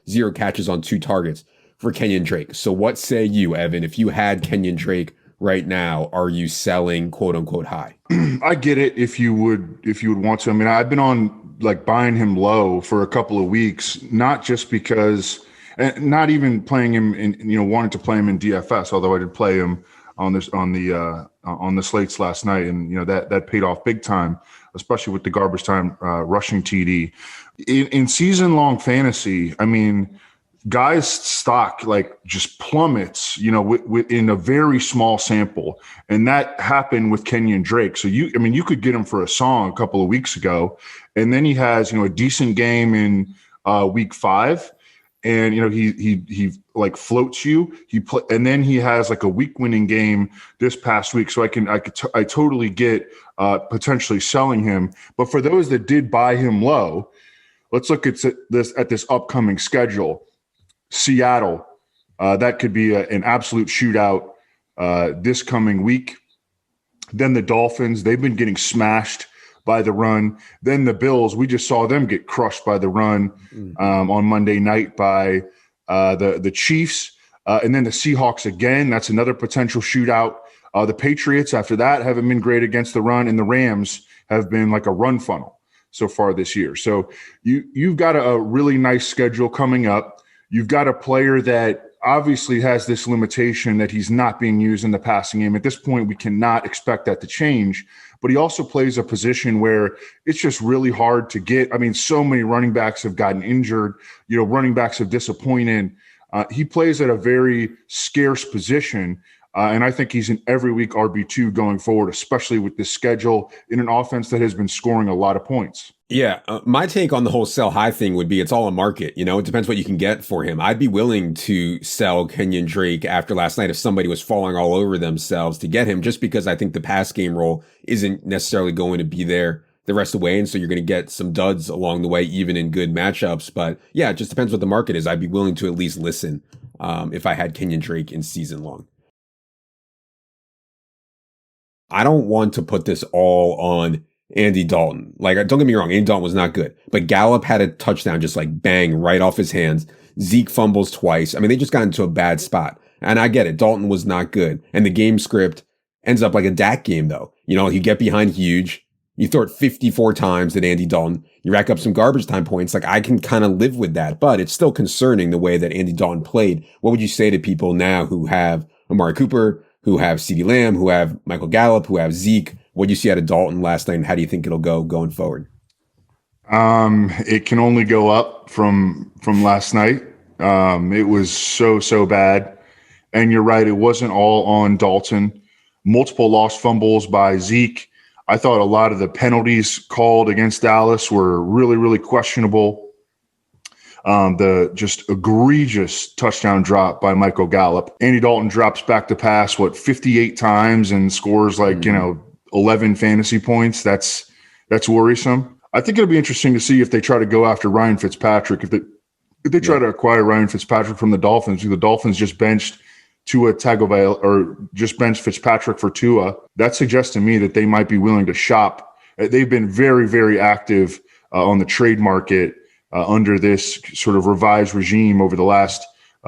0 catches on 2 targets for Kenyan Drake. So what say you, Evan? If you had Kenyan Drake right now, are you selling quote unquote high? I get it if you would want to. I mean, I've been on like buying him low for a couple of weeks, not just because, not even playing him in, wanting to play him in DFS, although I did play him on the slates last night, and that paid off big time, especially with the garbage time rushing TD. In season long fantasy, I mean, guys' stock like just plummets, in a very small sample, and that happened with Kenyan Drake. So you could get him for a song a couple of weeks ago, and then he has a decent game in week 5. And he like floats you. And then he has like a week winning game this past week. So I totally get potentially selling him. But for those that did buy him low, let's look at this upcoming schedule. Seattle, that could be an absolute shootout this coming week. Then the Dolphins, they've been getting smashed by the run. Then the Bills, we just saw them get crushed by the run on Monday night by the Chiefs. And then the Seahawks again, that's another potential shootout. The Patriots after that haven't been great against the run, and the Rams have been like a run funnel so far this year. So you've got a really nice schedule coming up. You've got a player that obviously has this limitation that he's not being used in the passing game. At this point, we cannot expect that to change. But he also plays a position where it's just really hard to get. I mean, so many running backs have gotten injured. Running backs have disappointed. He plays at a very scarce position. And I think he's an every week RB2 going forward, especially with this schedule in an offense that has been scoring a lot of points. Yeah, my take on the whole sell high thing would be it's all a market. It depends what you can get for him. I'd be willing to sell Kenyan Drake after last night if somebody was falling all over themselves to get him, just because I think the pass game role isn't necessarily going to be there the rest of the way. And so you're going to get some duds along the way, even in good matchups. But yeah, it just depends what the market is. I'd be willing to at least listen if I had Kenyan Drake in season long. I don't want to put this all on Andy Dalton. Like, don't get me wrong, Andy Dalton was not good, but Gallup had a touchdown just like bang right off his hands. Zeke fumbles twice. I mean, they just got into a bad spot. And I get it. Dalton was not good. And the game script ends up like a Dak game, though. You get behind huge. You throw it 54 times at Andy Dalton. You rack up some garbage time points. Like, I can kind of live with that, but it's still concerning the way that Andy Dalton played. What would you say to people now who have Amari Cooper, who have CeeDee Lamb, who have Michael Gallup, who have Zeke? What do you see out of Dalton last night, and how do you think it'll go going forward? It can only go up from last night. It was so bad. And you're right, it wasn't all on Dalton. Multiple lost fumbles by Zeke. I thought a lot of the penalties called against Dallas were really, really questionable. The just egregious touchdown drop by Michael Gallup. Andy Dalton drops back to pass, 58 times and scores 11 fantasy points. That's worrisome. I think it'll be interesting to see if they try to go after Ryan Fitzpatrick. If they try to acquire Ryan Fitzpatrick from the Dolphins, the Dolphins just benched Tua Tagovailoa or just benched Fitzpatrick for Tua. That suggests to me that they might be willing to shop. They've been very, very active on the trade market under this sort of revised regime over the last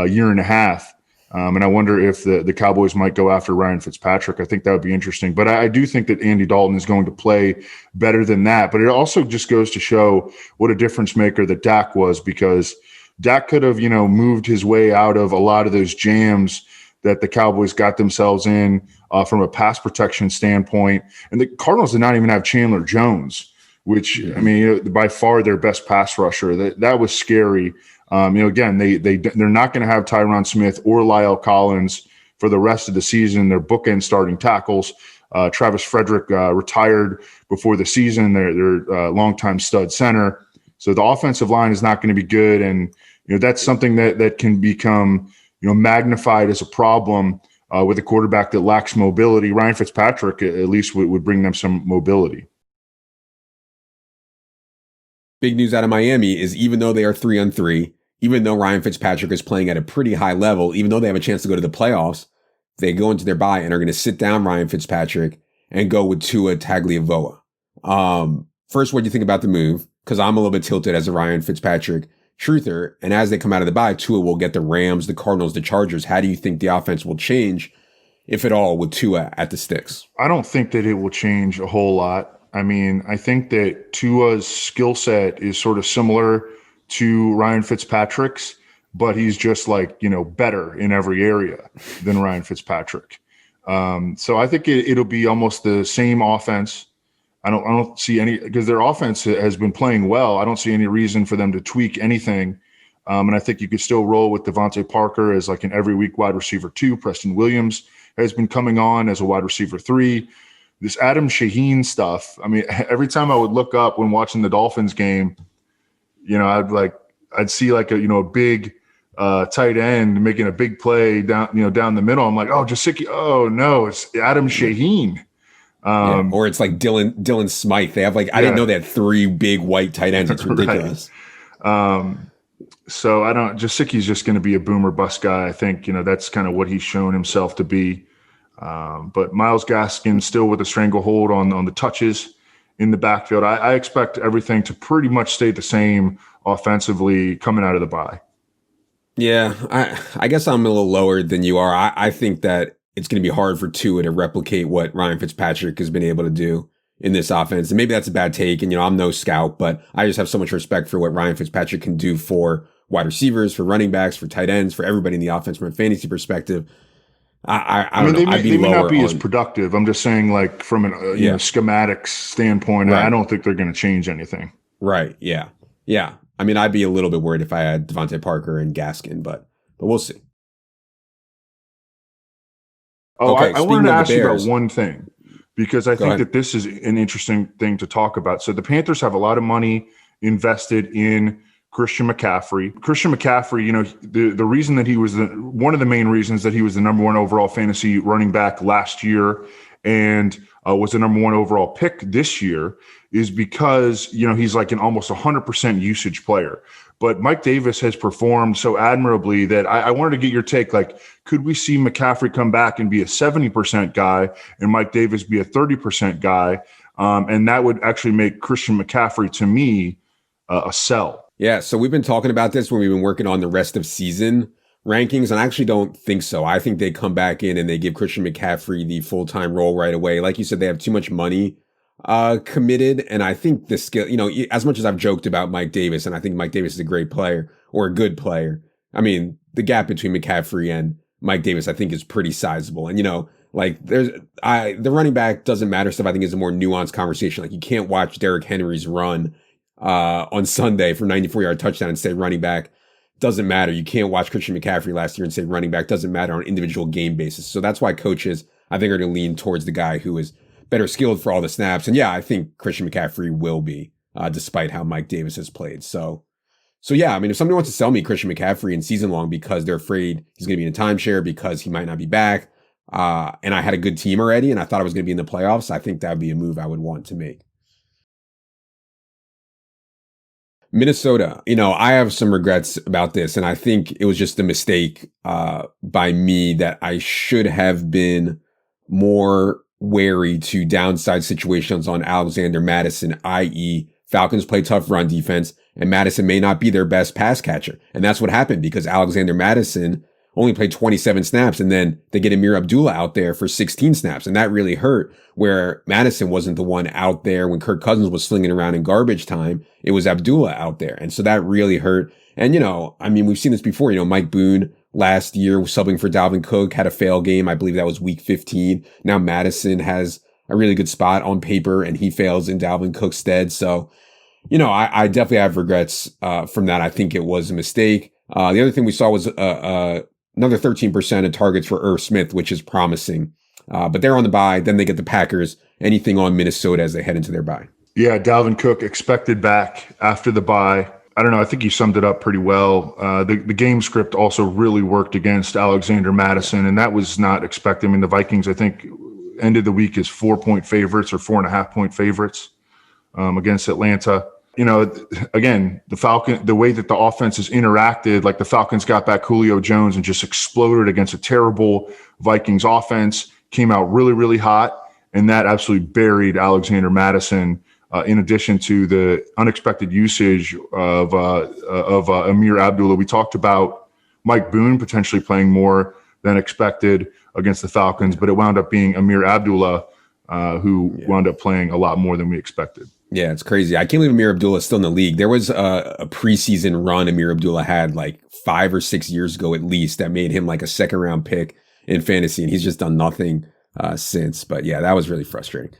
year and a half. And I wonder if the Cowboys might go after Ryan Fitzpatrick. I think that would be interesting. But I do think that Andy Dalton is going to play better than that. But it also just goes to show what a difference maker that Dak was, because Dak could have, moved his way out of a lot of those jams that the Cowboys got themselves in from a pass protection standpoint. And the Cardinals did not even have Chandler Jones, which, by far their best pass rusher. That was scary. Again, they're not going to have Tyron Smith or Lyle Collins for the rest of the season. They're bookend starting tackles. Travis Frederick retired before the season. They're longtime stud center. So the offensive line is not going to be good. And, that's something that can become, magnified as a problem with a quarterback that lacks mobility. Ryan Fitzpatrick at least would bring them some mobility. Big news out of Miami is even though they are 3-3, even though Ryan Fitzpatrick is playing at a pretty high level, even though they have a chance to go to the playoffs, they go into their bye and are going to sit down Ryan Fitzpatrick and go with Tua Tagovailoa. First, what do you think about the move? Because I'm a little bit tilted as a Ryan Fitzpatrick truther. And as they come out of the bye, Tua will get the Rams, the Cardinals, the Chargers. How do you think the offense will change, if at all, with Tua at the sticks? I don't think that it will change a whole lot. I mean, I think that Tua's skill set is sort of similar to Ryan Fitzpatrick's, but he's just like, better in every area than Ryan Fitzpatrick. So I think it'll be almost the same offense. I don't see any, because their offense has been playing well. I don't see any reason for them to tweak anything. And I think you could still roll with Devontae Parker as like an every week wide receiver 2. Preston Williams has been coming on as a wide receiver 3. This Adam Shaheen stuff, I mean, every time I would look up when watching the Dolphins game, I'd see like a big tight end making a big play down the middle. I'm like, oh, Gesicki. Oh no, it's Adam Shaheen. Or it's like Dylan Smythe. They have I didn't know they had 3 big white tight ends. It's ridiculous. Right. So Gesicki's just going to be a boomer bust guy. I think, that's kind of what he's shown himself to be. But Myles Gaskin still with a stranglehold on the touches in the backfield. I expect everything to pretty much stay the same offensively coming out of the bye. Yeah, I guess I'm a little lower than you are. I think that it's going to be hard for Tua to replicate what Ryan Fitzpatrick has been able to do in this offense. And maybe that's a bad take. And, I'm no scout, but I just have so much respect for what Ryan Fitzpatrick can do for wide receivers, for running backs, for tight ends, for everybody in the offense from a fantasy perspective. I mean, they may not be as productive. I'm just saying, from an schematic standpoint, right. I don't think they're going to change anything. Right. Yeah. Yeah. I mean, I'd be a little bit worried if I had Devontae Parker and Gaskin, but we'll see. Oh, okay, I wanted to ask you about one thing, because I think that this is an interesting thing to talk about. So the Panthers have a lot of money invested in Christian McCaffrey. Christian McCaffrey, the reason that he was one of the main reasons that he was the number 1 overall fantasy running back last year and was the number 1 overall pick this year is because, he's like an almost 100% usage player. But Mike Davis has performed so admirably that I wanted to get your take. Could we see McCaffrey come back and be a 70% guy and Mike Davis be a 30% guy? And that would actually make Christian McCaffrey, to me, a sell. Yeah, so we've been talking about this when we've been working on the rest of season rankings, and I actually don't think so. I think they come back in and they give Christian McCaffrey the full-time role right away. Like you said, they have too much money committed, and I think the skill, as much as I've joked about Mike Davis, and I think Mike Davis is a great player or a good player, I mean, the gap between McCaffrey and Mike Davis, I think, is pretty sizable. And, the running back doesn't matter stuff, I think, is a more nuanced conversation. You can't watch Derrick Henry's run on Sunday for 94-yard touchdown and say running back doesn't matter. You can't watch Christian McCaffrey last year and say running back doesn't matter on an individual game basis. So that's why coaches, I think, are going to lean towards the guy who is better skilled for all the snaps. And yeah, I think Christian McCaffrey will be, despite how Mike Davis has played. So yeah, I mean, if somebody wants to sell me Christian McCaffrey in season long because they're afraid he's going to be in a timeshare because he might not be back, and I had a good team already and I thought I was going to be in the playoffs, I think that would be a move I would want to make. Minnesota, I have some regrets about this, and I think it was just a mistake by me that I should have been more wary to downside situations on Alexander Mattison, i.e. Falcons play tough run defense, and Mattison may not be their best pass catcher. And that's what happened because Alexander Mattison only played 27 snaps, and then they get Amir Abdullah out there for 16 snaps. And that really hurt, where Mattison wasn't the one out there when Kirk Cousins was slinging around in garbage time. It was Abdullah out there. And so that really hurt. And, we've seen this before. Mike Boone last year was subbing for Dalvin Cook, had a fail game. I believe that was week 15. Now Mattison has a really good spot on paper, and he fails in Dalvin Cook's stead. So, I definitely have regrets from that. I think it was a mistake. The other thing we saw was another 13% of targets for Irv Smith, which is promising. But they're on the bye. Then they get the Packers. Anything on Minnesota as they head into their bye? Yeah, Dalvin Cook expected back after the bye. I don't know. I think you summed it up pretty well. The game script also really worked against Alexander Mattison, and that was not expected. I mean, the Vikings, I think, ended the week as 4-point favorites or 4.5-point favorites against Atlanta. Again, the way that the offense has interacted, like the Falcons got back Julio Jones and just exploded against a terrible Vikings offense, came out really, really hot, and that absolutely buried Alexander Mattison in addition to the unexpected usage of Amir Abdullah. We talked about Mike Boone potentially playing more than expected against the Falcons, but it wound up being Amir Abdullah who wound up playing a lot more than we expected. Yeah, it's crazy. I can't believe Amir Abdullah is still in the league. There was a preseason run Amir Abdullah had like 5 or 6 years ago at least that made him like a second round pick in fantasy, and he's just done nothing since. But yeah, that was really frustrating.